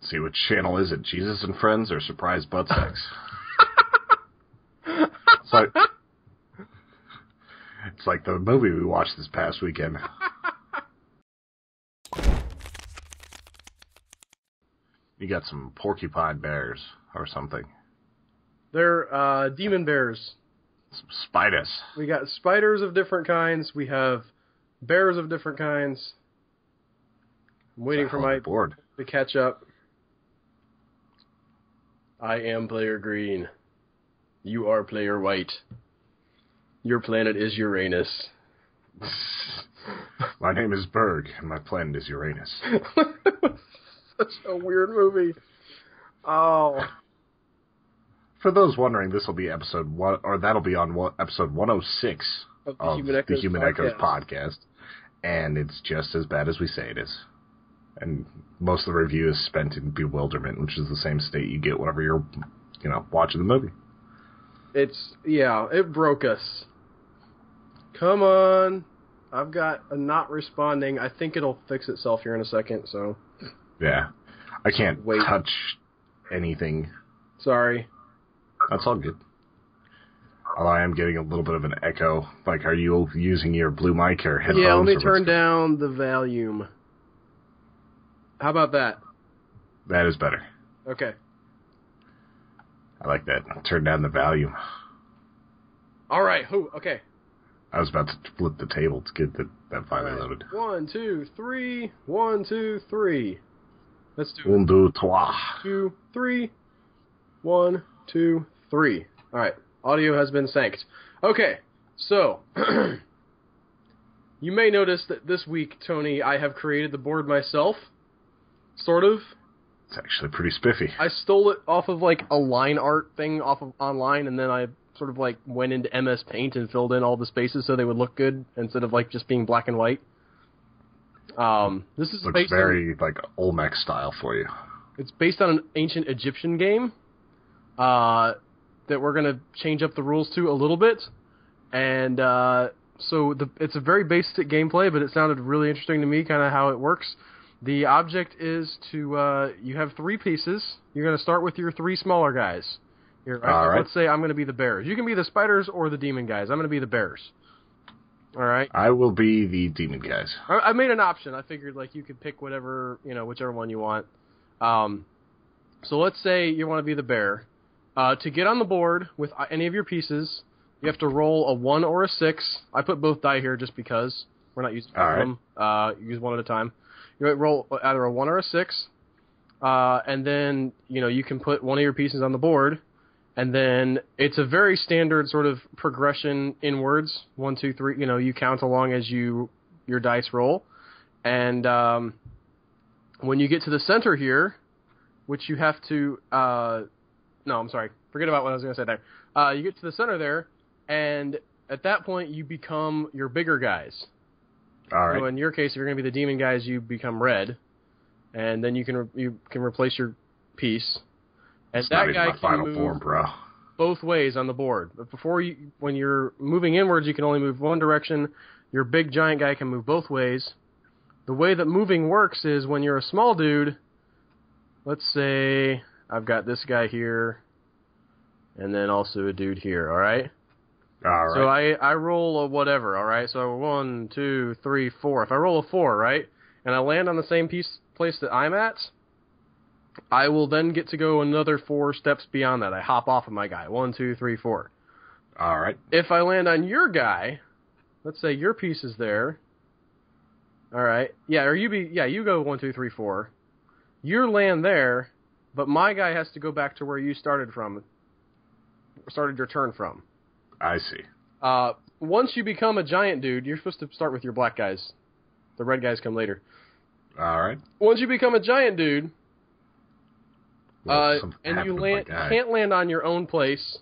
Let's see, which channel is it? Jesus and Friends or Surprise Butt Sex? It's like the movie we watched this past weekend. You got some porcupine bears or something. They're demon bears. Some spiders. We got spiders of different kinds. We have bears of different kinds. I'm waiting for my board to catch up. I am player green. You are player white. Your planet is Uranus. My name is Berg, and my planet is Uranus. Such a weird movie. Oh. For those wondering, this will be episode 1, or that'll be on episode 106 of the Human Echoes podcast. And it's just as bad as we say it is. And most of the review is spent in bewilderment, which is the same state you get whenever you're, watching the movie. It broke us. Come on. I've got a not responding. I think it'll fix itself here in a second, so. Yeah. I can't touch anything. Sorry. That's all good. Although I am getting a little bit of an echo. Like, are you using your blue mic or headphones? Yeah, let me turn down the volume. How about that? That is better. Okay. I like that. Turn down the volume. All right. Okay. I was about to flip the table to get that finally loaded. 1, 2, 3. 1, 2, 3. Let's do it. 1, 2, 3. 2, 3. 1, 2, 3. All right. Audio has been synced. Okay. So, you may notice that this week, Tony, I have created the board myself. Sort of. It's actually pretty spiffy. I stole it off of, a line art thing off of online, and then I sort of, went into MS Paint and filled in all the spaces so they would look good instead of, just being black and white. This is looks very, Olmec style for you. It's based on an ancient Egyptian game that we're going to change up the rules to a little bit. And so it's a very basic gameplay, but it sounded really interesting to me, kind of how it works. The object is to, you have 3 pieces. You're going to start with your 3 smaller guys. All right. Let's say I'm going to be the bears. You can be the spiders or the demon guys. I'm going to be the bears. All right? I will be the demon guys. I made an option. I figured, you could pick whatever, whichever one you want. So let's say you want to be the bear. To get on the board with any of your pieces, you have to roll a 1 or a 6. I put both die here just because we're not using them. You use one at a time. You roll either a 1 or a 6, and then, you can put one of your pieces on the board, and then it's a very standard sort of progression inwards. 1, 2, 3, you count along as your dice roll. And when you get to the center here, which you have to... no, I'm sorry. Forget about what I was going to say there. You get to the center there, and at that point, you become your bigger guys. All right. So in your case, if you're going to be the demon guys, you become red, and then you can replace your piece. And it's that not guy even my final can form, move bro. both ways on the board. But when you're moving inwards, you can only move one direction. Your big giant guy can move both ways. The way that moving works is when you're a small dude. Let's say I've got this guy here, and then also a dude here. All right. All right. So I roll a whatever, all right? So 1, 2, 3, 4. If I roll a 4, right, and I land on the same place that I'm at, I will then get to go another 4 steps beyond that. I hop off of my guy. 1, 2, 3, 4. All right. If I land on your guy, let's say your piece is there. All right. Yeah, or you go 1, 2, 3, 4. You land there, but my guy has to go back to where you started your turn from. I see. Once you become a giant dude, you're supposed to start with your black guys. The red guys come later. All right. Once you become a giant dude, and you can't land on your own place.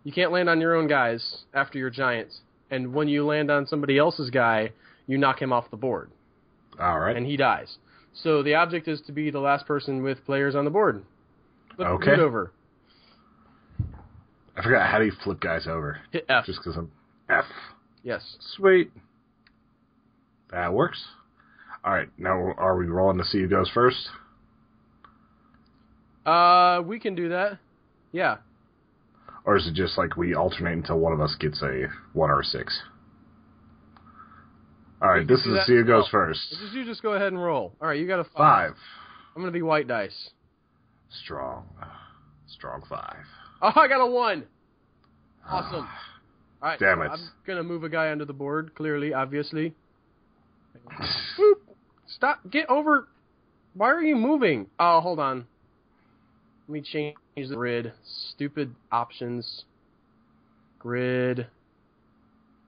You can't land on your own guys after you're giants. And when you land on somebody else's guy, you knock him off the board. All right. And he dies. So the object is to be the last person with players on the board. Flip okay. it over. I forgot, how do you flip guys over? Hit F. Just because I'm... F. Yes. Sweet. That works. All right, now are we rolling to see who goes first? We can do that. Yeah. Or is it just like we alternate until one of us gets a 1 or a 6? All right, this is see who goes first. You just go ahead and roll. All right, you got a 5. I'm going to be white dice. Strong 5. Oh, I got a 1. Awesome. All right, damn it. I'm going to move a guy under the board, clearly, obviously. Boop. Stop. Get over. Why are you moving? Oh, hold on. Let me change the grid. Stupid options. Grid.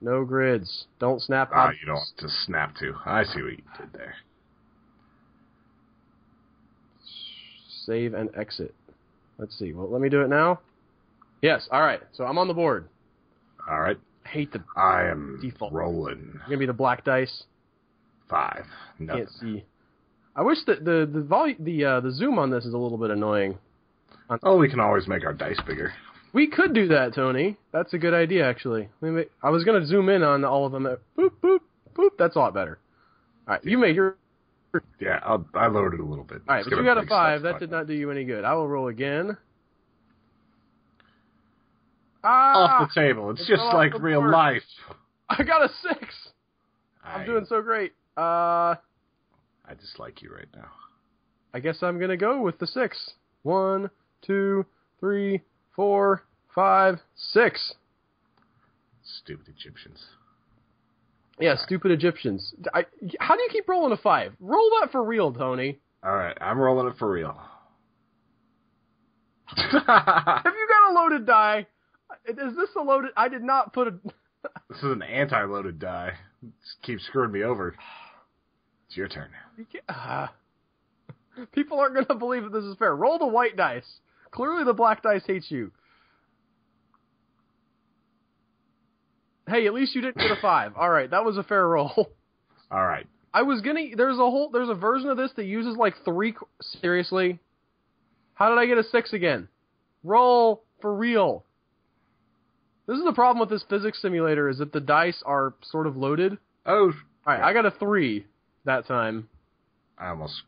No grids. Don't snap. You don't have to snap to. I see what you did there. Save and exit. Let's see. Well, let me do it now. Yes. All right. So I'm on the board. All right. I hate the I am default. Rolling. Gonna be the black dice. 5. Nothing. Can't see. I wish that the zoom on this is a little bit annoying. Oh, we can always make our dice bigger. We could do that, Tony. That's a good idea, actually. I was going to zoom in on all of them. Boop, boop, boop. That's a lot better. All right, you made your... Yeah, I lowered it a little bit. All right, but you got a 5. That did not do you any good. I will roll again. Off the table. It's just like real life. I got a 6. I'm doing so great. I dislike you right now. I guess I'm going to go with the 6. 1, 2, 3, 4, 5, 6. Stupid Egyptians. Yeah, stupid Egyptians. How do you keep rolling a 5? Roll that for real, Tony. All right, I'm rolling it for real. Have you got a loaded die? Is this a loaded... I did not put a... This is an anti-loaded die. Just keeps screwing me over. It's your turn. People aren't going to believe that this is fair. Roll the white dice. Clearly the black dice hates you. Hey, at least you didn't get a 5. All right, that was a fair roll. All right. I was going to... There's a version of this that uses like 3... Seriously? How did I get a 6 again? Roll for real. This is the problem with this physics simulator, is that the dice are sort of loaded. Oh. All right, yeah. I got a 3 that time. I almost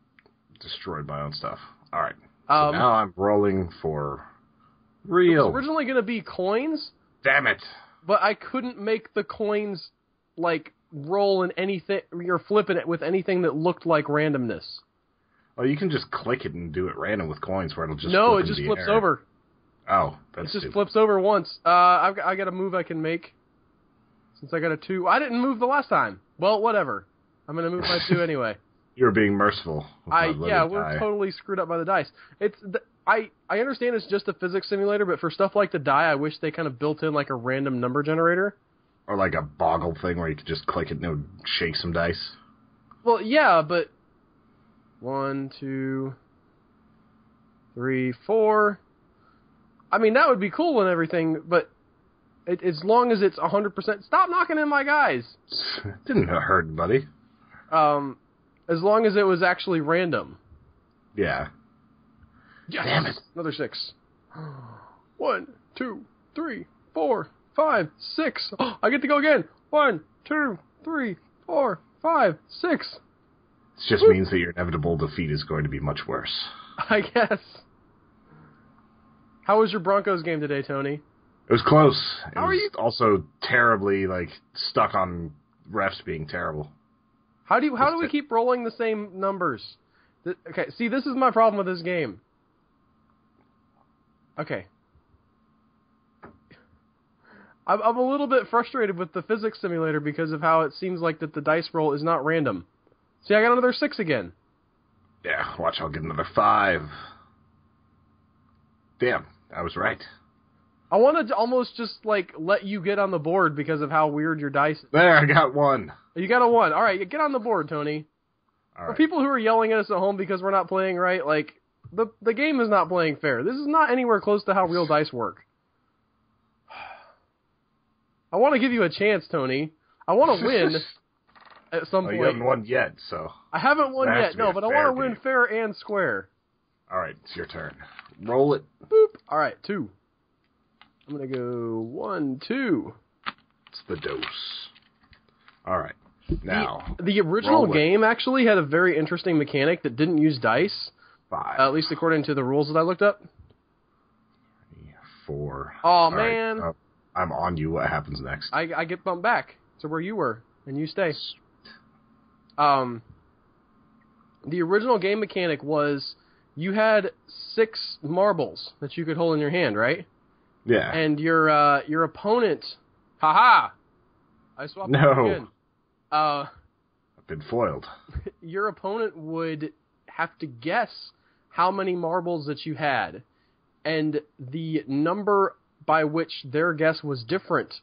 destroyed my own stuff. All right. So now I'm rolling for real. It was originally going to be coins. Damn it. But I couldn't make the coins, like, roll in anything, or flipping it with anything that looked like randomness. Well, you can just click it and do it random with coins where it'll just No, it just flips over. Oh, that's It just flips over once. I got a move I can make. Since I got a 2. I didn't move the last time. Well, whatever. I'm going to move my 2 anyway. You're being merciful. We're totally screwed up by the dice. I understand it's just a physics simulator, but for stuff like the die, I wish they kind of built in like a random number generator. Or like a boggle thing where you could just click it and it would shake some dice. Well, yeah, but 1, 2, 3, 4. I mean, that would be cool and everything, but as long as it's 100%... Stop knocking in my guys! Didn't hurt, buddy. As long as it was actually random. Yeah. Yes! Damn it. Another 6. 1, 2, 3, 4, 5, 6. Oh, I get to go again. 1, 2, 3, 4, 5, 6. It just means that your inevitable defeat is going to be much worse. I guess. How was your Broncos game today, Tony? It was close. How are you? Also terribly, stuck on refs being terrible. How do we keep rolling the same numbers? Okay, see, this is my problem with this game. Okay. I'm a little bit frustrated with the physics simulator because of how it seems like that the dice roll is not random. See, I got another 6 again. Yeah, watch, I'll get another 5. Damn, I was right. I wanted to almost just, let you get on the board because of how weird your dice is. There, I got 1. You got a 1. All right, get on the board, Tony. All For right. people who are yelling at us at home because we're not playing right, the game is not playing fair. This is not anywhere close to how real dice work. I want to give you a chance, Tony. I want to win at some point. You haven't won yet, so... I haven't won yet, no, but I want to win fair and square. All right, it's your turn. Roll it. Boop. All right, 2. I'm going to go 1, 2. It's the dose. All right. Now, the original game actually had a very interesting mechanic that didn't use dice. 5. At least according to the rules that I looked up. 4. Oh, man. Right. I'm on you. What happens next? I get bumped back to where you were, and you stay. The original game mechanic was you had 6 marbles that you could hold in your hand, right? Yeah. And your opponent, haha, I swapped it again. I've been foiled. Your opponent would have to guess how many marbles that you had, and the number by which their guess was different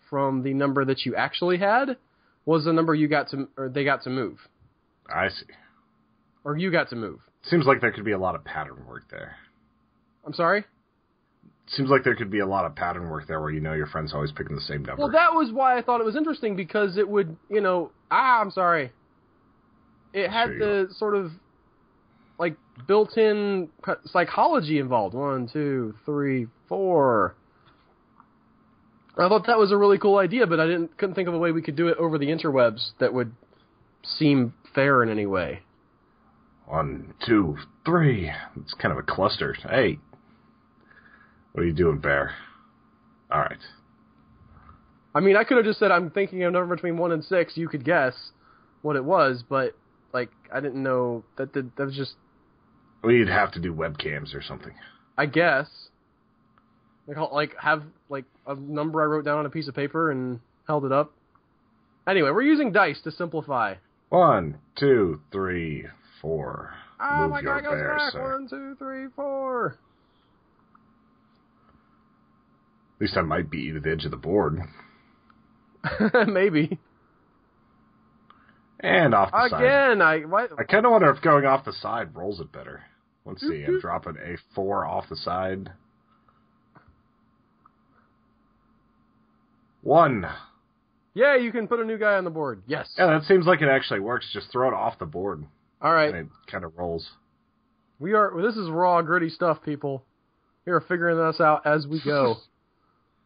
from the number that you actually had was the number they got to move. I see. Or you got to move. Seems like there could be a lot of pattern work there. I'm sorry? Seems like there could be a lot of pattern work there where your friend's always picking the same number. Well, that was why I thought it was interesting, because it would, I'm sorry. It had the sort of, like, built-in psychology involved. 1, 2, 3, 4. I thought that was a really cool idea, but I couldn't think of a way we could do it over the interwebs that would seem fair in any way. 1, 2, 3. It's kind of a cluster. Hey. What are you doing, Bear? All right. I mean, I could have just said I'm thinking of a number between 1 and 6. You could guess what it was, but, like, I didn't know that was just... Well, you'd have to do webcams or something. I guess. Like, have, like, a number I wrote down on a piece of paper and held it up. Anyway, we're using dice to simplify. 1, 2, 3, 4. Oh, my God, goes back. 1, 2, 3, 4. At least I might beat you to the edge of the board. Maybe. And off the side. Again, I kind of wonder if going off the side rolls it better. Let's see, I'm dropping a 4 off the side. 1. Yeah, you can put a new guy on the board. Yes. Yeah, that seems like it actually works. Just throw it off the board. All right. And it kind of rolls. This is raw, gritty stuff, people. We are figuring this out as we go.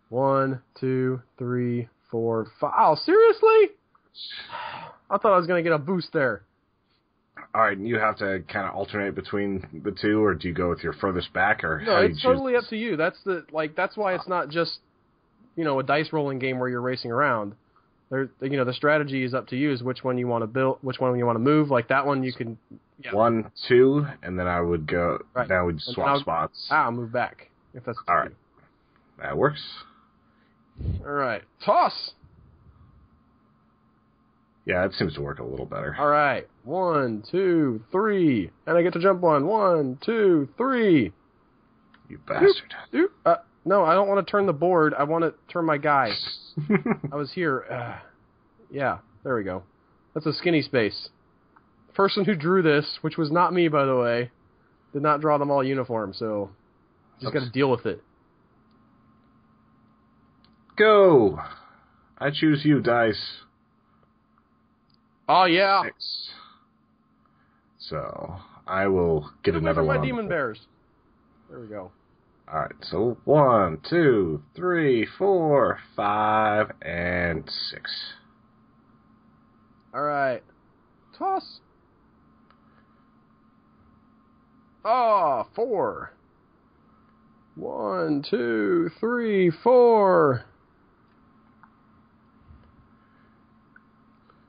1, 2, 3, 4, 5. Oh, seriously? I thought I was going to get a boost there. All right, and you have to kind of alternate between the two, or do you go with your furthest back, or no? It's totally up to you. That's why it's not just a dice rolling game where you're racing around. The strategy is up to you. Is which one you want to build, which one you want to move. Like that one, you can 1, 2, and then I would go. Right. Now we'd swap spots. I'll move back if that's all right. That works. All right, toss. Yeah, it seems to work a little better. All right, 1, 2, 3, and I get to jump 1, 2, 3. You bastard. No, I don't want to turn the board. I want to turn my guy. I was here. Yeah, there we go. That's a skinny space. The person who drew this, which was not me, by the way, did not draw them all uniform, so just got to deal with it. Go! I choose you, dice. Oh, yeah. 6. So, I will get another one. My demon bears. There we go. Alright, so 1, 2, 3, 4, 5, and 6. Alright. Toss. Oh, 4. 1, 2, 3, 4.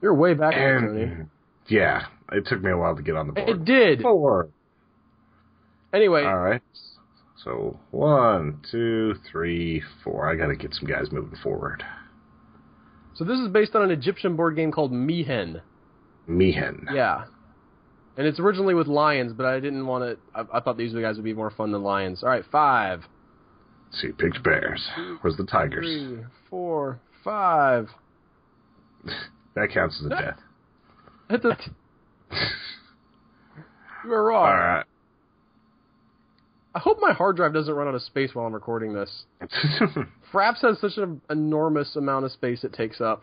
You're way back there, Tony. Yeah, it took me a while to get on the board. It did. 4. Anyway. Alright. So, 1, 2, 3, 4. I gotta get some guys moving forward. So this is based on an Egyptian board game called Mehen. Mehen. Yeah. And it's originally with lions, but I didn't want to... I thought these guys would be more fun than lions. All right, 5. Let's see, picked bears. Where's the tigers? 3, 4, 5. That counts as a death. You are wrong. All right. I hope my hard drive doesn't run out of space while I'm recording this. Fraps has such an enormous amount of space it takes up.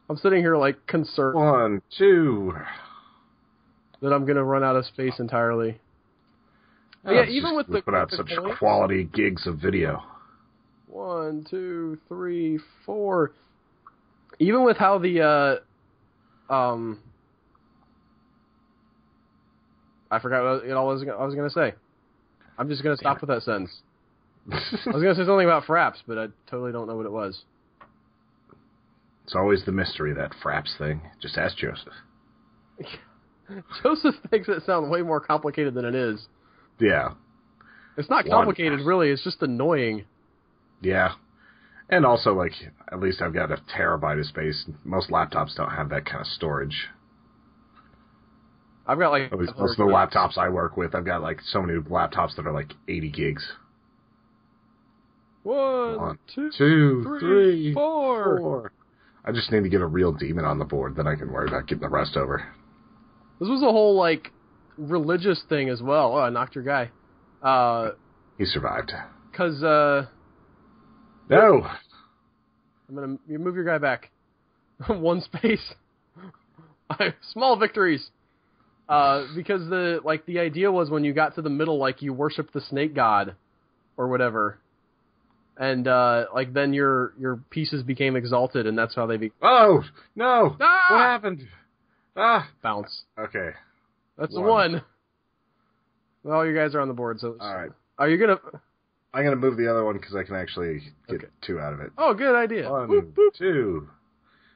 I'm sitting here like concerned. 1, 2. That I'm going to run out of space entirely. Yeah, even with the... put out such quality gigs of video. 1, 2, 3, 4. Even with how the I forgot what I was going to say. I'm just going to stop with that sentence. I was going to say something about fraps, but I totally don't know what it was. It's always the mystery, that fraps thing. Just ask Joseph. Joseph makes it sound way more complicated than it is. Yeah. It's not complicated, really. It's just annoying. Yeah. And also, like, at least I've got a terabyte of space. Most laptops don't have that kind of storage. I've got, like... At least most of the laptops I work with, I've got, like, so many laptops that are, like, 80 gigs. One, two, three, four. 4. I just need to get a real demon on the board, then I can worry about getting the rest over. This was a whole, like, religious thing as well. Oh, I knocked your guy. He survived. Because, No! I'm going to move your guy back. One space. Small victories. Because the idea was when you got to the middle, like, you worshipped the snake god. Or whatever. And, like, then your pieces became exalted, and that's how they Oh! No! Ah! What happened? Ah! Bounce. Okay. That's the one. Well, you guys are on the board, so... Alright. Are you gonna... I'm gonna move the other one, because I can actually get 2 out of it. Oh, good idea. 1, boop, boop. 2.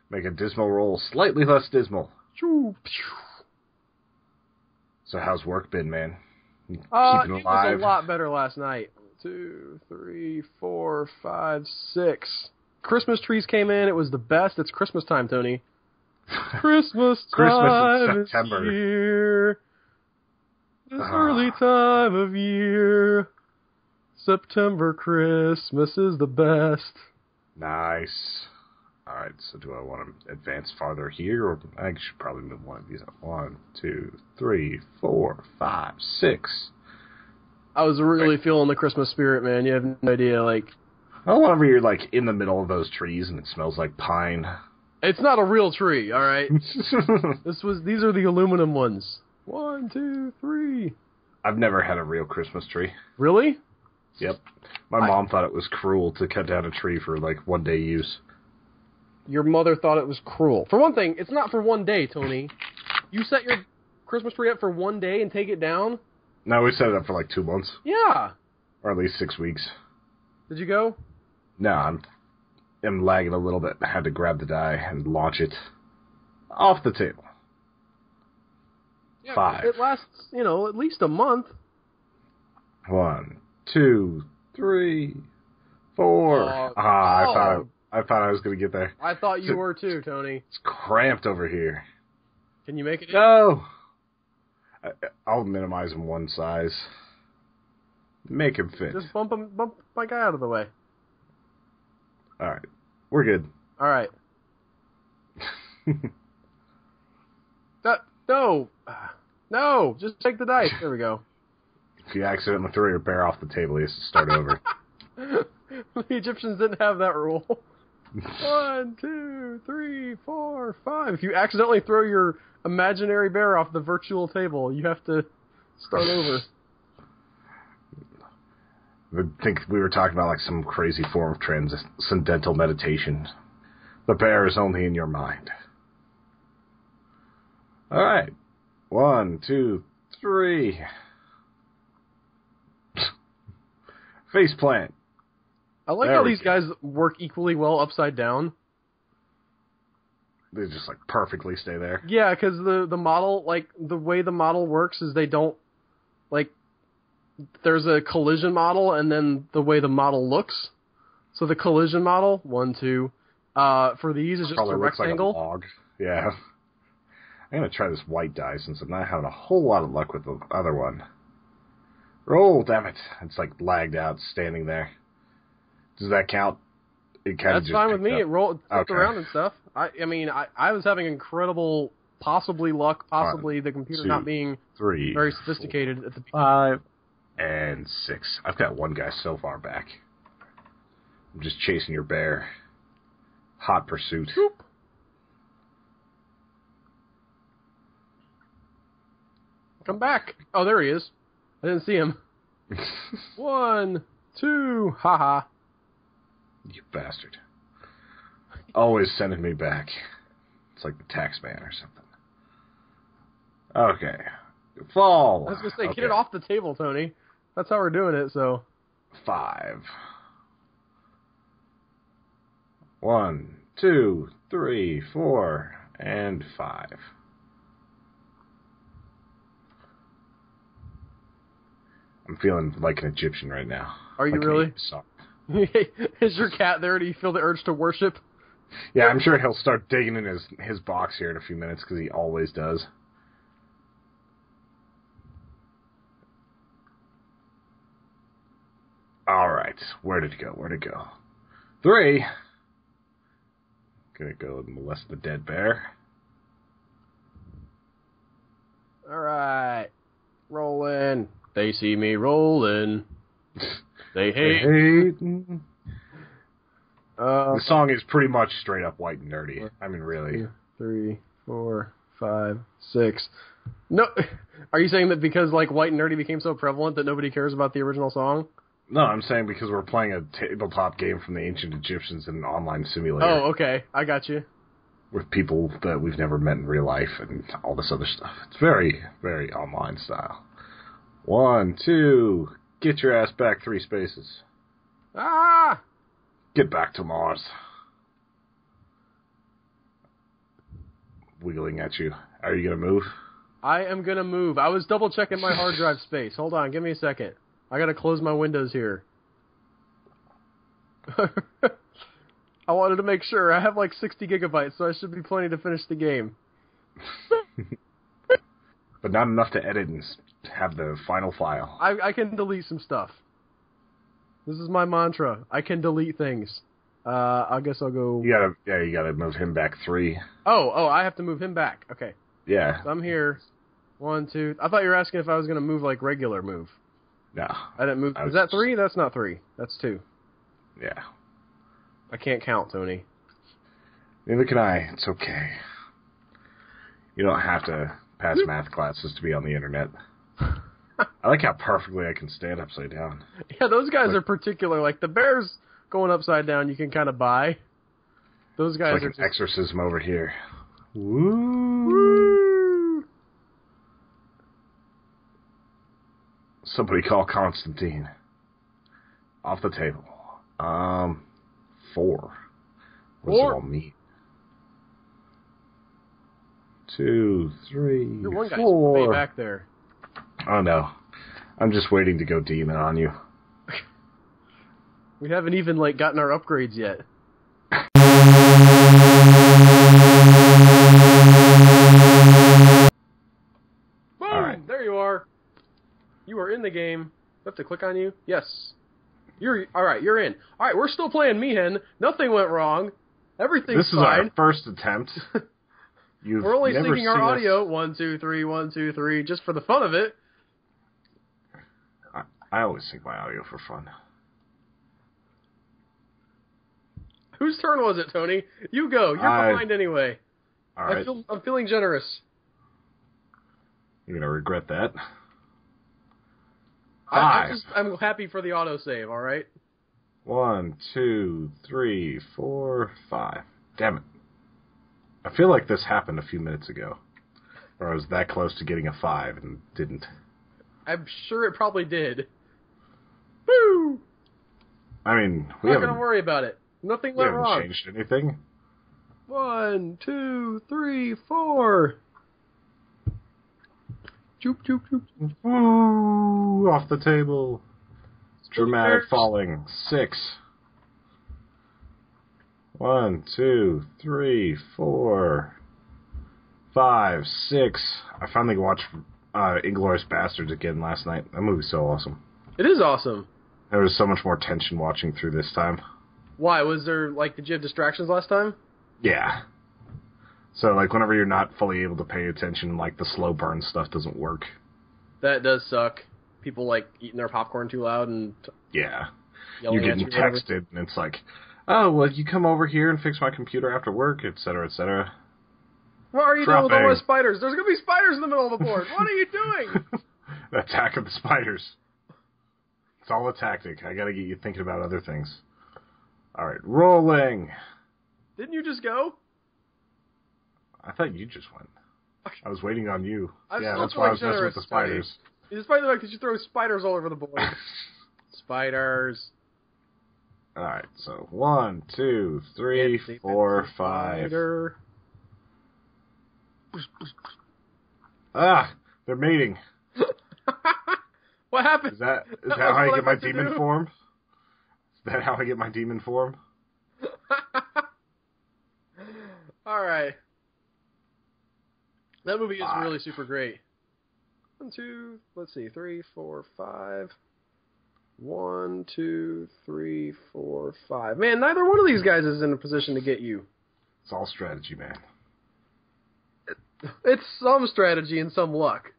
Make a dismal roll slightly less dismal. So how's work been, man? Keeping alive? It was a lot better last night. 2, 3, 4, 5, 6. Christmas trees came in. It was the best. It's Christmas time, Tony. Christmas time in September. Is here. This early time of year. September Christmas is the best. Nice. Alright, so do I want to advance farther here? Or I should probably move one of these up. 1, 2, 3, 4, 5, 6. I was really feeling the Christmas spirit, man. You have no idea, like... Oh, whenever you're, like, in the middle of those trees and it smells like pine. It's not a real tree, alright? These are the aluminum ones. 1, 2, 3. I've never had a real Christmas tree. Really? Yep. My mom thought it was cruel to cut down a tree for, like, one-day use. Your mother thought it was cruel. For one thing, it's not for one day, Tony. You set your Christmas tree up for one day and take it down? No, we set it up for, like, 2 months. Yeah. Or at least 6 weeks. Did you go? No, I'm lagging a little bit. I had to grab the die and launch it off the table. Yeah, 5. It lasts, at least a month. 1, 2, 3, 4. I thought I was going to get there. I thought you were too, Tony. It's cramped over here. Can you make it? No! I'll minimize him one size. Make him fit. Just bump my guy out of the way. Alright. We're good. Alright. No! No! Just take the dice. There we go. If you accidentally throw your bear off the table, he has to start over. The Egyptians didn't have that rule. 1, 2, 3, 4, 5. If you accidentally throw your imaginary bear off the virtual table, you have to start over. I think we were talking about like some crazy form of transcendental meditation. The bear is only in your mind. Alright. 1, 2, 3. Face plant. I like how these guys work equally well upside down. They just like perfectly stay there. Yeah, because the model, like the way the model works is they don't, like, there's a collision model and then the way the model looks. So the collision model, 1, 2, for these is just a rectangle. Like a log. Yeah. I'm going to try this white die since I'm not having a whole lot of luck with the other one. Roll, damn it. It's like lagged out, standing there. Does that count? It kind That's fine with me. It flipped around and stuff. I mean, I was having incredible, possibly luck, possibly 1, the computer 2, not being 3, very sophisticated 4, at the beginning. 5, and 6. I've got one guy so far back. I'm just chasing your bear. Hot pursuit. Boop. Come back. Oh, there he is. I didn't see him. 1, 2, haha. You bastard. Always sending me back. It's like the tax man or something. Okay. Fall. I was going to say, get it off the table, Tony. That's how we're doing it, so. 5. 1, 2, 3, 4, and 5. I'm feeling like an Egyptian right now. Are you really? Is your cat there? Do you feel the urge to worship? Yeah, I'm sure he'll start digging in his box here in a few minutes, because he always does. All right, where did it go? 3. Gonna go and molest the dead bear. All right, rolling. They see me rolling. They hate. The song is pretty much straight up white and nerdy. I mean, really. 2, 3, 4, 5, 6. No, are you saying that because like white and nerdy became so prevalent that nobody cares about the original song? No, I'm saying because we're playing a tabletop game from the ancient Egyptians in an online simulator. Oh, okay, I got you. With people that we've never met in real life and all this other stuff. It's very, very online style. 1, 2, get your ass back 3 spaces. Ah! Get back to Mars. Wiggling at you. Are you going to move? I am going to move. I was double checking my hard drive space. Hold on, give me a second. I got to close my windows here. I wanted to make sure. I have like 60 gigabytes, so I should be plenty to finish the game. But not enough to edit and have the final file. I can delete some stuff. This is my mantra. I can delete things. I guess I'll go... You gotta move him back 3. Oh, I have to move him back. Okay. Yeah. So I'm here. 1, 2... I thought you were asking if I was going to move like regular move. No. I didn't move... Is that 3? That's not 3. That's 2. Yeah. I can't count, Tony. Neither can I. It's okay. You don't have to pass math classes to be on the internet. I like how perfectly I can stand upside down. Yeah, those guys are particular. Like, the bears going upside down, you can kind of buy. Those guys it's like are an exorcism over here. Woo! Somebody call Constantine. Off the table. 4. What does it all mean? 2, 3, You're one guy's 4. way back there. Oh no. I'm just waiting to go demon on you. We haven't even, like, gotten our upgrades yet. Boom! Right. There you are. You are in the game. Do I have to click on you? Yes. Alright, you're in. Alright, we're still playing Mehen. Nothing went wrong. Everything's fine. This is our first attempt. We're only syncing our audio. 1, 2, 3, 1, 2, 3, just for the fun of it. I always sync my audio for fun. Whose turn was it, Tony? You go. You're behind anyway. All right. I'm feeling generous. You're gonna regret that. I'm happy for the autosave. All right. 1, 2, 3, 4, 5. Damn it. I feel like this happened a few minutes ago. Or I was that close to getting a 5 and didn't. I'm sure it probably did. Woo! I mean, I'm not going to worry about it. Nothing went wrong. We haven't changed anything. 1, 2, 3, 4. Choop, choop, choop. Woo! Off the table. Dramatic falling. 6. 1, 2, 3, 4, 5, 6. I finally watched Inglourious Bastards again last night. That movie's so awesome. It is awesome. There was so much more tension watching through this time. Why? Was there, like, did you have distractions last time? Yeah. So, like, whenever you're not fully able to pay attention, like, the slow burn stuff doesn't work. That does suck. People, like, eating their popcorn too loud and... Yeah. You're getting texted, and it's like, oh, well, you come over here and fix my computer after work, etc., etc. What are you doing with all those spiders? There's going to be spiders in the middle of the board. What are you doing? The attack of the spiders. It's all a tactic. I got to get you thinking about other things. All right, rolling. Didn't you just go? I thought you just went. I was waiting on you. I'm yeah, still that's why I was messing generous, with the spiders. Despite the fact that you throw spiders all over the board. Spiders. Alright, so 1, 2, 3, 4, 5. Spider. Ah! They're mating. What happened? Is that how I get my demon form? Is that how I get my demon form? Alright. That movie is really super great. 1, 2, let's see, 3, 4, 5. 1, 2, 3, 4, 5. Man, neither one of these guys is in a position to get you. It's all strategy, man. It's some strategy and some luck.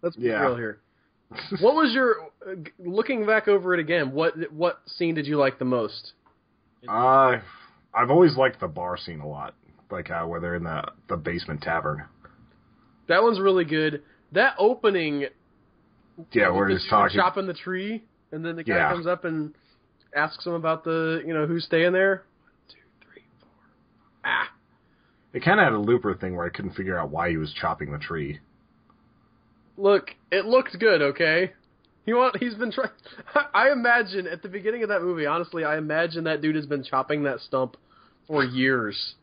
Let's be real here. What was your, looking back over it again, what scene did you like the most? I've always liked the bar scene a lot. Like where they're in the basement tavern. That one's really good. That opening... Yeah, where he's talking... chopping the tree, and then the guy comes up and asks him about who's staying there. 1, 2, 3, 4. Ah. It kind of had a Looper thing where I couldn't figure out why he was chopping the tree. Look, it looked good, okay? He's been trying... I imagine, at the beginning of that movie, honestly, I imagine that dude has been chopping that stump for years.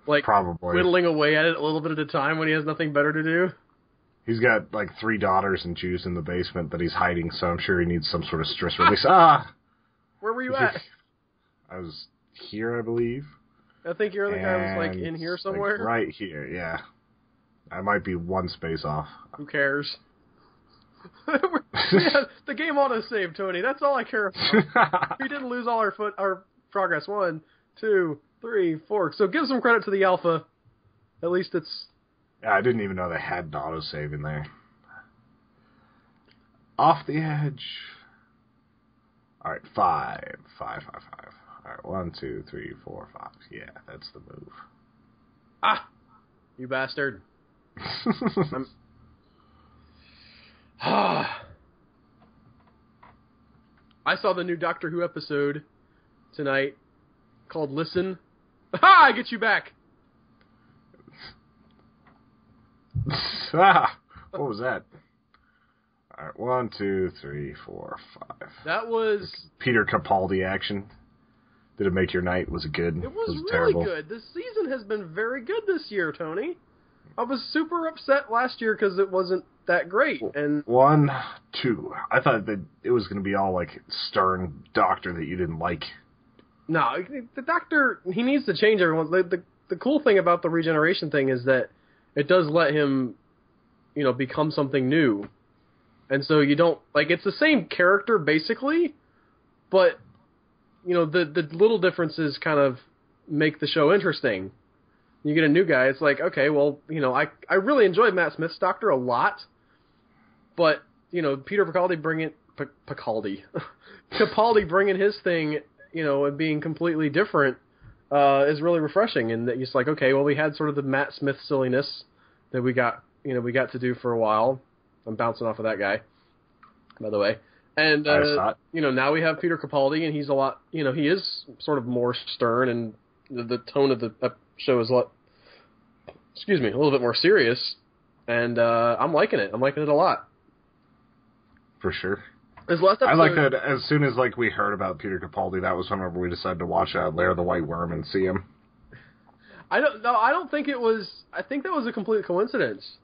Like, probably whittling away at it a little bit at a time when he has nothing better to do. He's got, 3 daughters and Jews in the basement that he's hiding, so I'm sure he needs some sort of stress release. Ah! Where were you at? I was here, I believe. I think your other guy was, in here somewhere? Right here, yeah. I might be one space off. Who cares? The game auto-saved, Tony. That's all I care about. We didn't lose all our progress. 1, 2, 3, 4. So give some credit to the alpha. At least it's... Yeah, I didn't even know they had an autosave in there. Off the edge. Alright, 5. 5, 5, 5. Alright, 1, 2, 3, 4, 5. Yeah, that's the move. Ah! You bastard. I saw the new Doctor Who episode tonight called Listen. Ha! I get you back! What was that? Alright, 1, 2, 3, 4, 5. That was... Peter Capaldi action. Did it make your night? Was it good? It was really terrible? Good. This season has been very good this year, Tony. I was super upset last year because it wasn't that great. And 1, 2. I thought that it was going to be all stern Doctor that you didn't like. No, the Doctor, he needs to change everyone. The cool thing about the regeneration thing is that it does let him, become something new. And so you don't, it's the same character basically, but, the little differences kind of make the show interesting. You get a new guy, it's like, okay, well, I really enjoyed Matt Smith's Doctor a lot, but, Peter Capaldi Capaldi bringing his thing, and being completely different, is really refreshing. And it's like, okay, well, we had sort of the Matt Smith silliness that we got to do for a while. I'm bouncing off of that guy, by the way. And, now we have Peter Capaldi, and he's a lot, he is sort of more stern, and the tone of the show is a little bit more serious. And, I'm liking it. I'm liking it a lot. For sure. This last episode, I like that as soon as we heard about Peter Capaldi, that was whenever we decided to watch Lair of the White Worm and see him. I don't think it was. I think that was a complete coincidence.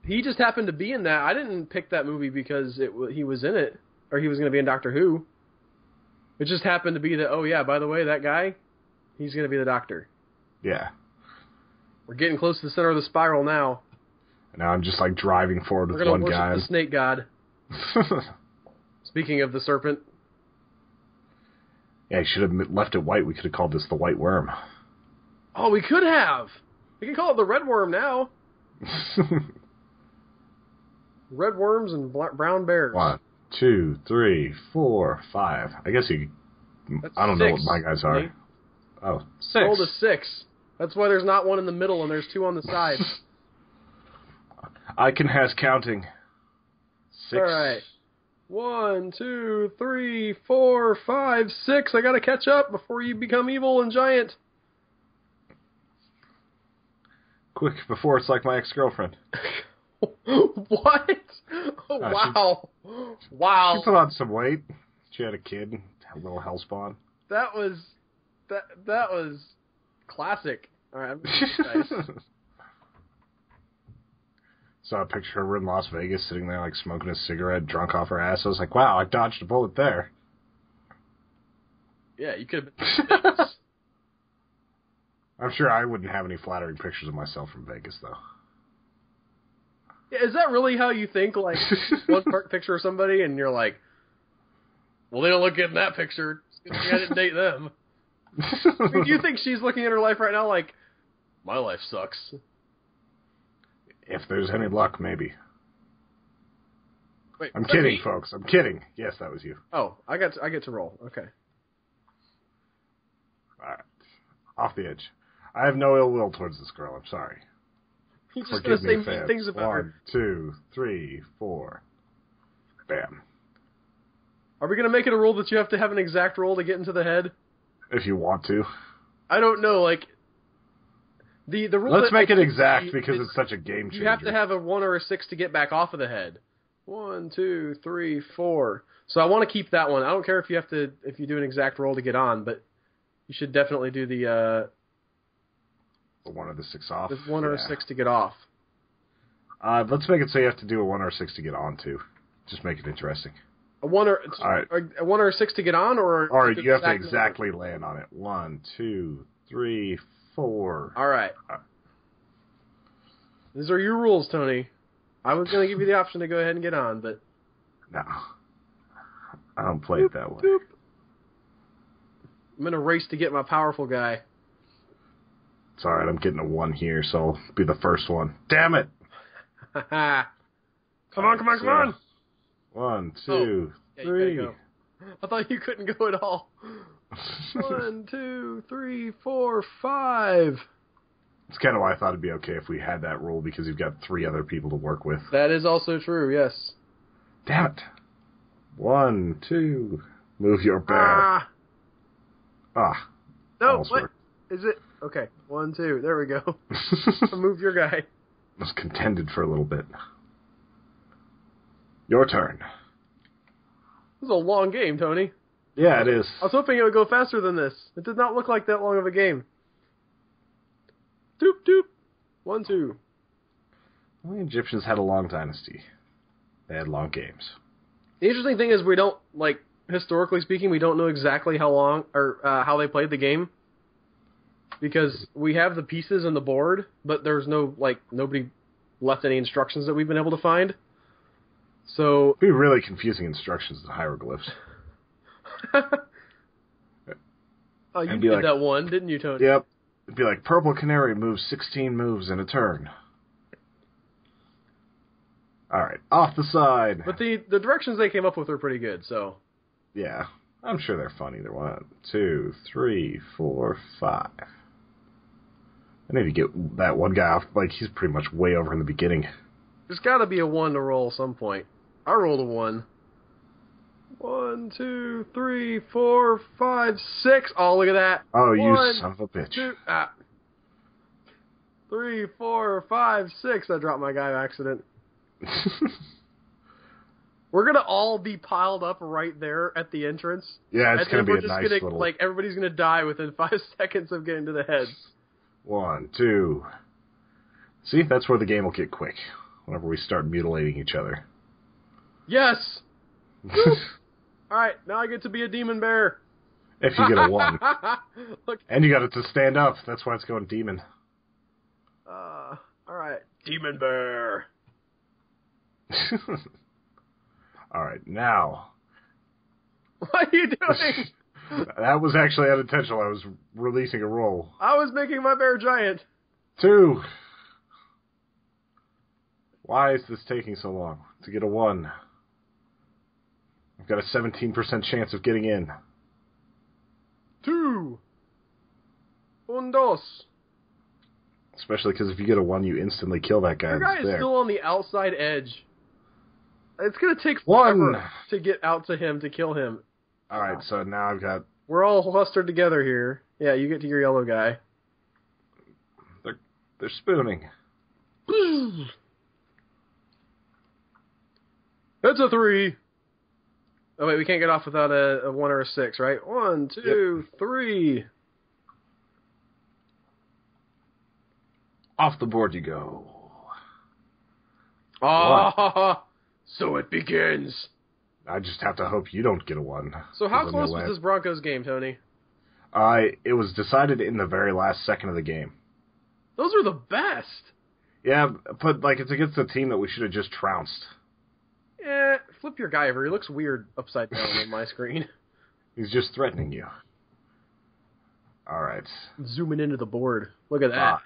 He just happened to be in that. I didn't pick that movie because he was in it, or he was going to be in Doctor Who. It just happened to be that, oh yeah, by the way, that guy, he's going to be the Doctor. Yeah. We're getting close to the center of the spiral now. Now I'm just driving forward with one guy. We're going to worship the snake god. Speaking of the serpent. Yeah, he should have left it white. We could have called this the White Worm. Oh, we could have. We can call it the Red Worm now. Red worms and brown bears. 1, 2, 3, 4, 5. I guess I don't know what my guys are. Me. Oh, 6. Roll to 6. That's why there's not one in the middle and there's 2 on the side. I can has counting. 6. All right. 1, 2, 3, 4, 5, 6. I gotta catch up before you become evil and giant. Quick, before it's like my ex-girlfriend. What? Wow. Wow. She put on some weight. She had a kid, a little hellspawn. That was classic. All right, nice. Saw a picture of her in Las Vegas sitting there like smoking a cigarette, drunk off her ass. I was like, wow, I dodged a bullet there. Yeah, you could have been Vegas. I'm sure I wouldn't have any flattering pictures of myself from Vegas, though. Yeah, is that really how you think? Like, one picture of somebody and you're like, well, they don't look good in that picture. I didn't date them. I mean, do you think she's looking at her life right now like, my life sucks? If there's any luck, maybe. Wait, I'm kidding, folks. I'm kidding. Yes, that was you. Oh, I get to roll. Okay. All right. Off the edge. I have no ill will towards this girl. I'm sorry. He's just going to say mean things about her. 1, 2, 3, 4. Bam. Are we going to make it a rule that you have to have an exact roll to get into the head? If you want to. I don't know, like... The rule. Let's make it exact because it's such a game changer. You have to have a 1 or a 6 to get back off of the head. 1, 2, 3, 4. So I want to keep that one. I don't care if you do an exact roll to get on, but you should definitely do the 1 or the 6 off. The 1 or a 6 to get off. Let's make it so you have to do a 1 or a 6 to get on too. Just make it interesting. A 1 or a 1 or a 6 to get on, or you have to exactly land on it. 1, 2, 3, 4. All right. These are your rules, Tony. I was going to give you the option to go ahead and get on, but no, I don't play it that way. Doop. I'm in a race to get my powerful guy. It's all right. I'm getting a 1 here, so I'll be the first one. Damn it! Come on! 1, 2, 3. Go. I thought you couldn't go at all. 1, 2, 3, 4, 5. It's kind of why I thought it'd be okay if we had that rule because you've got 3 other people to work with. That is also true. Yes. Damn it! 1, 2. Move your bear. No. What worked. Is it? Okay. 1, 2. There we go. Move your guy. Was contended for a little bit. Your turn. This is a long game, Tony. Yeah, it is. I was hoping it would go faster than this. It did not look like that long of a game. Doop, doop. 1, 2. Well, the Egyptians had a long dynasty. They had long games. The interesting thing is we don't, like, historically speaking, we don't know exactly how long, or how they played the game. Because we have the pieces and the board, but there's no, like, nobody left any instructions that we've been able to find. So... It'd be really confusing instructions in hieroglyphs. Oh, you did that one, didn't you, Tony? Yep. It'd be like, Purple Canary moves 16 moves in a turn. Alright, off the side. But the directions they came up with were pretty good, so... Yeah, I'm sure they're fun either. 1, 2, 3, 4, 5. I need to get that one guy off, like, he's pretty much way over in the beginning. There's gotta be a 1 to roll at some point. I rolled a 1. 1, 2, 3, 4, 5, 6. Oh, look at that. Oh, 1, you son of a bitch. 2, 3, 4, 5, 6. I dropped my guy by accident. We're gonna all be piled up right there at the entrance. Yeah, it's gonna be a nice little... Like, everybody's gonna die within 5 seconds of getting to the heads. 1, 2. See, that's where the game will get quick. Whenever we start mutilating each other. Yes! Alright, now I get to be a demon bear. If you get a 1. Look. And you got it to stand up. That's why it's going demon. Alright. Demon bear. Alright, now. What are you doing? That was actually unintentional. I was releasing a roll. I was making my bear giant. 2. Why is this taking so long to get a 1? I've got a 17% chance of getting in. 2. 1, 2. Especially because if you get a 1, you instantly kill that guy. The guy is there. still on the outside edge. It's going to take forever to get out to him, to kill him. Alright, so now I've got... We're all clustered together here. Yeah, you get to your yellow guy. They're spooning. That's a 3. Oh, wait, we can't get off without a 1 or a 6, right? 1, 2, 3. Off the board you go. Ah, so it begins. I just have to hope you don't get a 1. So how close was this Broncos game, Tony? It was decided in the very last second of the game. Those are the best. Yeah, but like it's against a team that we should have just trounced. Flip your guy over. He looks weird upside down on my screen. He's just threatening you. All right. Zooming into the board. Look at that.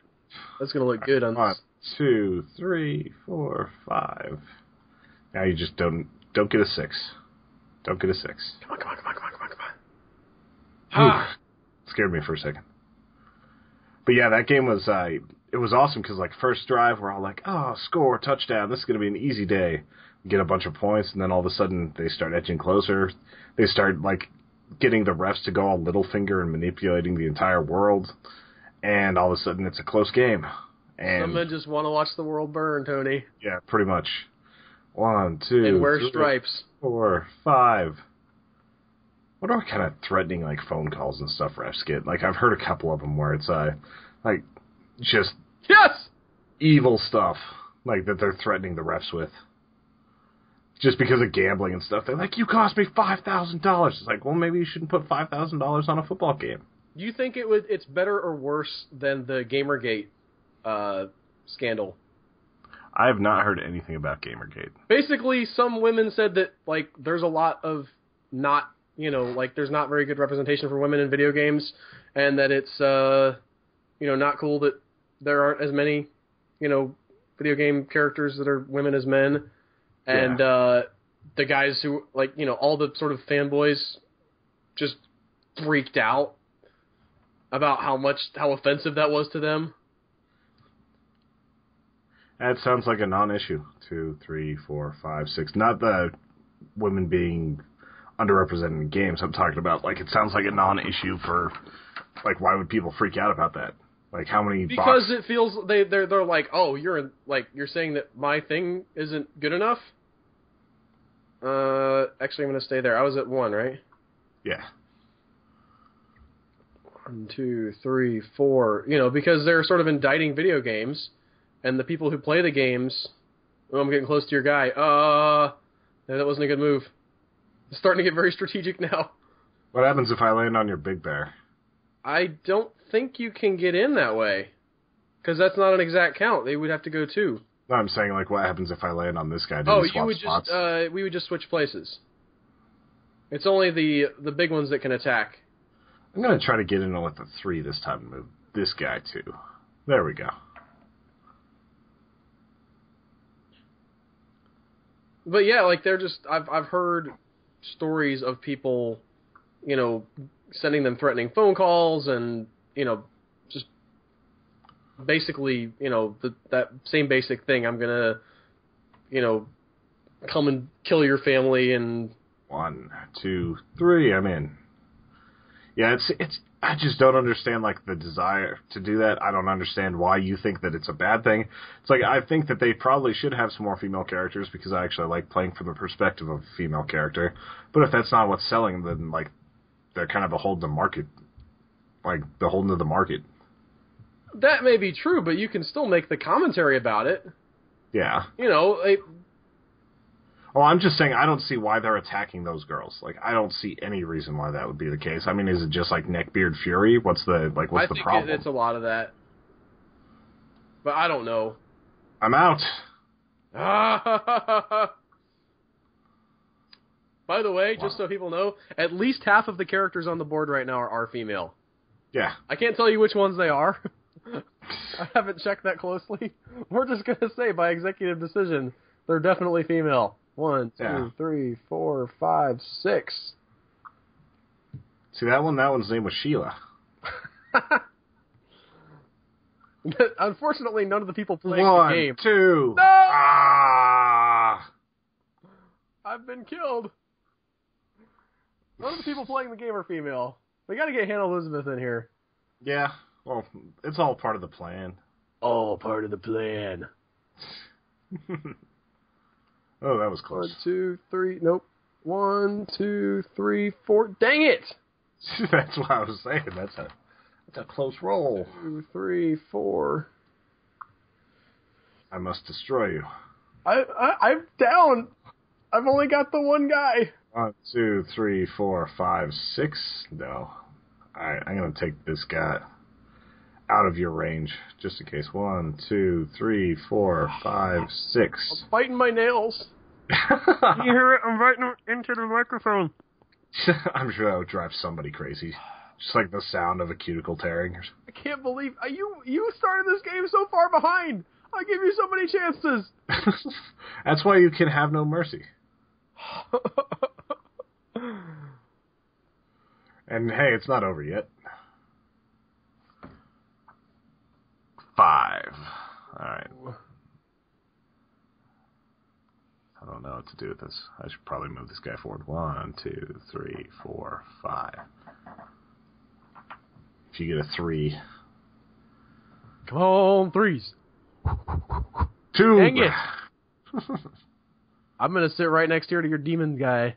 That's going to look good on 1, 2, 3, 4, 5. Now you just don't get a 6. Don't get a 6. Come on. Scared me for a second. But yeah, that game was it was awesome because like first drive we're all like, oh, score, touchdown, this is going to be an easy day. Get a bunch of points, and then all of a sudden they start edging closer. They start like getting the refs to go all little finger and manipulating the entire world, and all of a sudden it's a close game. And some men just want to watch the world burn, Tony. Yeah, pretty much. 1, 2, and wear 3, stripes. 4, 5. What are kind of threatening like phone calls and stuff refs get? Like I've heard a couple of them where it's like just evil stuff like that they're threatening the refs with. Just because of gambling and stuff. They're like, you cost me $5,000. It's like, well, maybe you shouldn't put $5,000 on a football game. Do you think it's better or worse than the Gamergate scandal? I have not heard anything about Gamergate. Basically, some women said that, like, there's a lot of not, like, there's not very good representation for women in video games, and that it's, not cool that there aren't as many, video game characters that are women as men. And the guys who, like, all the sort of fanboys just freaked out about how offensive that was to them. That sounds like a non-issue. 2, 3, 4, 5, 6. Not the women being underrepresented in games. I'm talking about, like, it sounds like a non-issue for, like, why would people freak out about that? Like, how many Because it feels, they're like, oh, you're saying that my thing isn't good enough? Actually, I'm going to stay there. I was at 1, right? Yeah. 1, 2, 3, 4. Because they're sort of indicting video games, and the people who play the games. Oh, I'm getting close to your guy. That wasn't a good move. It's starting to get very strategic now. What happens if I land on your big bear? I don't think you can get in that way, because that's not an exact count. They would have to go 2. No, I'm saying, like, what happens if I land on this guy? We would just switch places. It's only the big ones that can attack. I'm going to try to get in with the 3 this time and move this guy, too. There we go. But yeah, like, they're just... I've heard stories of people, sending them threatening phone calls and, just basically, that same basic thing. I'm going to, come and kill your family and... 1, 2, 3, I'm in. Yeah, it's. I just don't understand, like, the desire to do that. I don't understand why you think that it's a bad thing. It's like, I think that they probably should have some more female characters because I actually like playing from the perspective of a female character. But if that's not what's selling, then, like, they're kind of beholden to market. Like, beholden to the market. That may be true, but you can still make the commentary about it. Yeah. Oh, I'm just saying I don't see why they're attacking those girls. Like, I don't see any reason why that would be the case. I mean, is it just like neckbeard fury? What's the problem? I think it's a lot of that. But I don't know. I'm out. By the way, just so people know, at least half of the characters on the board right now are female. Yeah. I can't tell you which ones they are. I haven't checked that closely. We're just going to say by executive decision, they're definitely female. 1, 2, 3, 4, 5, 6. See, that one's name was Sheila. Unfortunately, none of the people playing the game. 1, 2. No! Ah! I've been killed. None of the people playing the game are female. We got to get Hannah Elizabeth in here. Yeah, well, it's all part of the plan. All part of the plan. Oh, that was close. 1, 2, 3. Nope. 1, 2, 3, 4. Dang it! That's what I was saying. That's a close roll. 2, 3, 4. I must destroy you. I'm down. I've only got the one guy. 1, 2, 3, 4, 5, 6. No. Alright, I'm going to take this guy out of your range, just in case. 1, 2, 3, 4, 5, 6. I'm biting my nails. You hear it? I'm biting into the microphone. I'm sure that would drive somebody crazy. Just like the sound of a cuticle tearing. I can't believe you started this game so far behind. I give you so many chances. That's why you can have no mercy. And hey, it's not over yet. 5. Alright. I don't know what to do with this. I should probably move this guy forward. 1, 2, 3, 4, 5. If you get a 3. Come on, 3s. 2. Dang it. I'm going to sit right next here to your demon guy.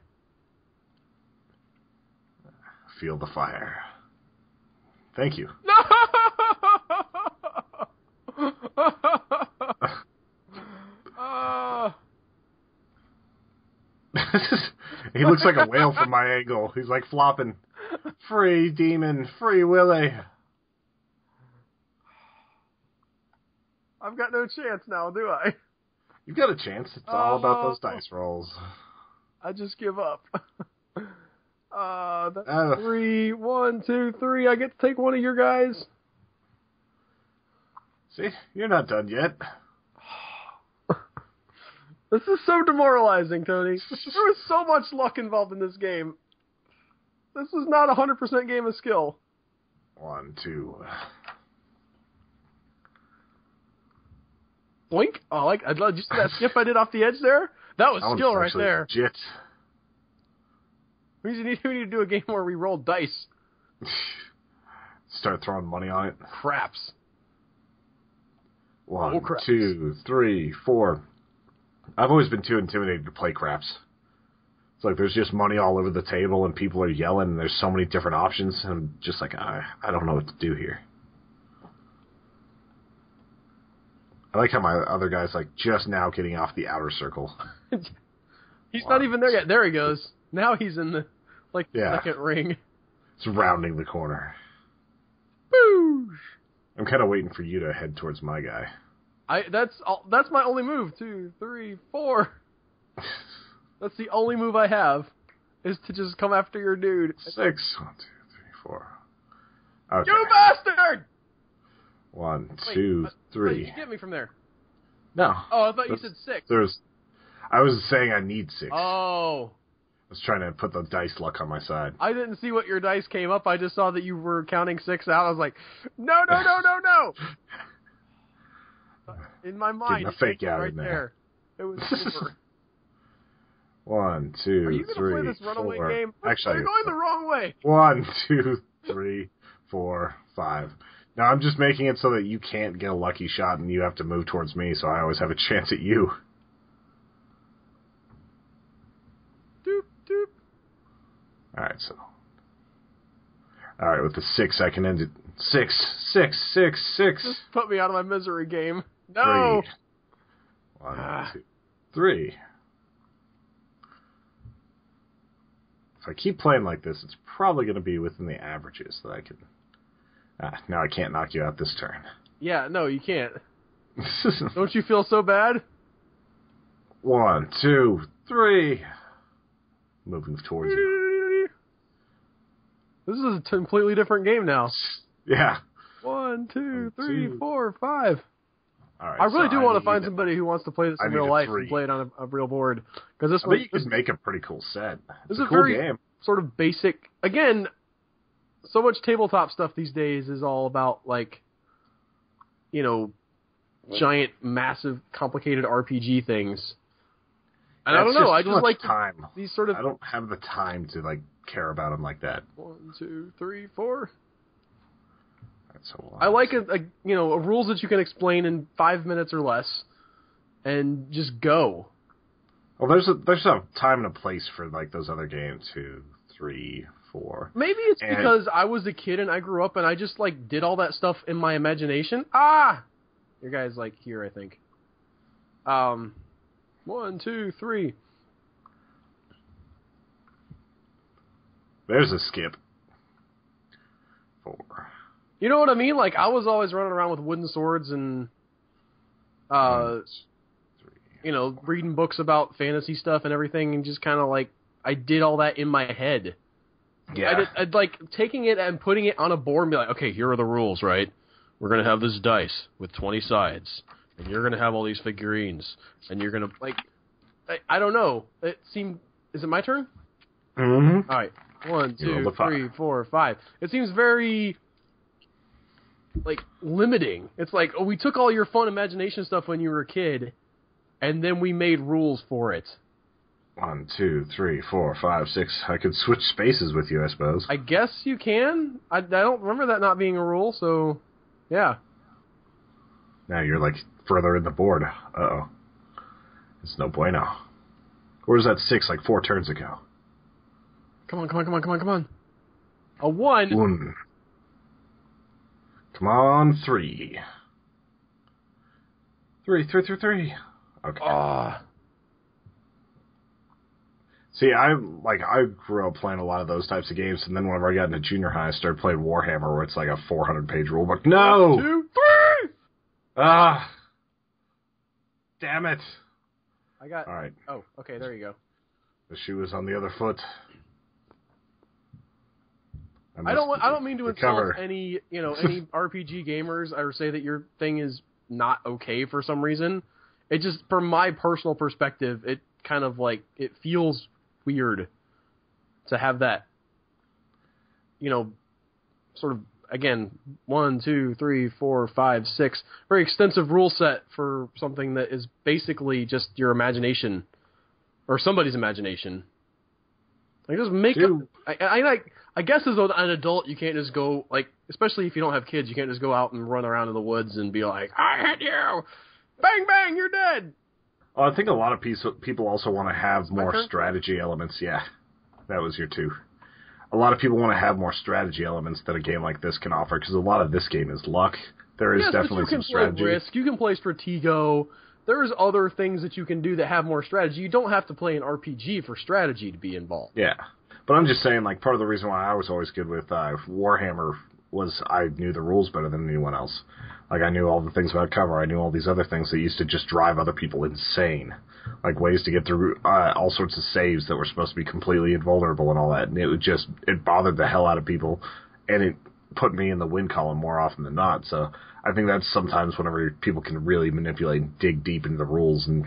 Feel the fire. Thank you. No! He looks like a whale from my angle. He's like flopping. Free demon, free Willy. I've got no chance now, do I? You've got a chance. It's all about those dice rolls. I just give up. That's 3. 1, 2, 3. I get to take one of your guys. See, you're not done yet. This is so demoralizing, Tony. There was so much luck involved in this game. This is not a 100% game of skill. 1, 2. Boink. Oh, did you see that skip I did off the edge there? That was skill right there. Legit. We need to do a game where we roll dice. Start throwing money on it. Craps. 1, 2, 3, 4. I've always been too intimidated to play craps. It's like there's just money all over the table and people are yelling and there's so many different options. And I'm just like, I don't know what to do here. I like how my other guy's like just now getting off the outer circle. He's not even there yet. There he goes. Now he's in the second ring. It's rounding the corner. Boosh! I'm kind of waiting for you to head towards my guy. That's my only move. 2, 3, 4. That's the only move I have, is to just come after your dude. 6. 1, 2, 3, 4. Okay. You bastard! 1, 2, 3. You get me from there. No. Oh, I thought you said 6. I was saying I need 6. Oh. I was trying to put the dice luck on my side. I didn't see what your dice came up. I just saw that you were counting 6 out. I was like, no. In my mind, getting a fake out right in there. It was super. 1, 2, 3, 4. Are you going to play this runaway game? Actually, you're going the wrong way. 1, 2, 3, 4, 5. Now I'm just making it so that you can't get a lucky shot and you have to move towards me, so I always have a chance at you. Doop, doop. Alright, with the 6 I can end it. 6. Just put me out of my misery game. No! 3. 1, 2, 3. If I keep playing like this, it's probably going to be within the averages that I can... now I can't knock you out this turn. Yeah, no, you can't. Don't you feel so bad? 1, 2, 3. Moving towards you. This is a completely different game now. Yeah. 1, 2, 3, 4, 5. All right, I really do want to find somebody who wants to play this in real life and play it on a real board. Because this one, you could make a pretty cool set. This is a cool very game. Sort of basic. Again, so much tabletop stuff these days is all about giant, massive, complicated RPG things. And I don't know. I just like time. These sort of. I don't have the time to care about them like that. 1, 2, 3, 4. So I like a rules that you can explain in 5 minutes or less, and just go. Well, there's a time and a place for like those other games, 2, 3, 4. Maybe it's because I was a kid and I grew up and I just like did all that stuff in my imagination. Your guy's like here, I think. 1, 2, 3. There's a skip. 4. You know what I mean? Like I was always running around with wooden swords and reading books about fantasy stuff and everything, and just kind of like I did all that in my head. Yeah. I'd like taking it and putting it on a board and be like, okay, here are the rules, right? We're gonna have this dice with 20 sides, and you're gonna have all these figurines, and you're gonna like, I don't know. It seemed. Is it my turn? Mm-hmm. All right. 1, 2, 3, 4, 5. It seems very like limiting. It's like, oh, we took all your fun imagination stuff when you were a kid, and then we made rules for it. 1, 2, 3, 4, 5, 6. I could switch spaces with you, I suppose. I guess you can. I don't remember that not being a rule, so yeah. Now you're like further in the board. Uh-oh. It's no bueno. Where's that 6 like 4 turns ago? Come on. A 1. 1. Come on, 3. 3. Okay. See, I grew up playing a lot of those types of games, and then whenever I got into junior high, I started playing Warhammer, where it's like a 400-page rulebook. No! 1, 2, 3! Damn it. I got... All right. Oh, okay, there you go. The shoe is on the other foot. I don't mean to insult any RPG gamers or say that your thing is not okay for some reason. It just, from my personal perspective, it kind of like, it feels weird to have that, sort of, again, 1, 2, 3, 4, 5, 6, very extensive rule set for something that is basically just your imagination, or somebody's imagination. Like, just make up, I guess as an adult, you can't just go, like, especially if you don't have kids, you can't just go out and run around in the woods and be like, I hit you! Bang, bang, you're dead! Well, I think a lot of people also want to have more strategy elements. Yeah, that was your 2. A lot of people want to have more strategy elements that a game like this can offer, because a lot of this game is luck. There is definitely some strategy. You can play Risk, you can play Stratego. There's other things that you can do that have more strategy. You don't have to play an RPG for strategy to be involved. Yeah. But I'm just saying, like, part of the reason why I was always good with Warhammer was I knew the rules better than anyone else. Like, I knew all the things about cover. I knew all these other things that used to just drive other people insane. Like, ways to get through all sorts of saves that were supposed to be completely invulnerable and all that. And it bothered the hell out of people. And it put me in the win column more often than not. So I think that's sometimes whenever people can really manipulate and dig deep into the rules and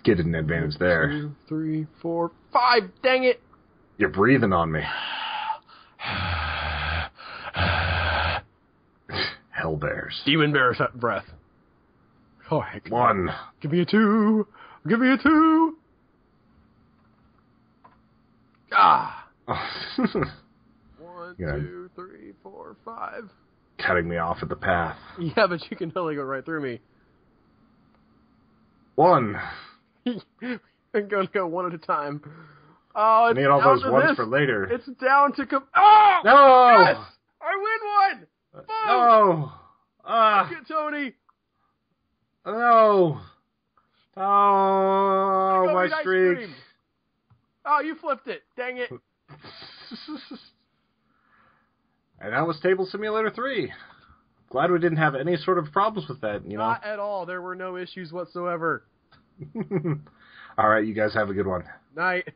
get an advantage there. 2, 3, 4, 5. Dang it! You're breathing on me. Hell bears. Demon bear breath. Oh, heck. 1. Give me a 2. Give me a 2. 1, 2, 3, 4, 5. Cutting me off at the path. Yeah, but you can totally go right through me. 1. I'm going to go one at a time. Oh, it's need all down those to ones this. for later. It's down to Oh! No! Yes! I win 1! Boom! No! Look at Tony! No! Oh, my streak! Oh, you flipped it! Dang it! And that was Table Simulator 3. Glad we didn't have any sort of problems with that, Not at all. There were no issues whatsoever. All right, you guys have a good one. Night.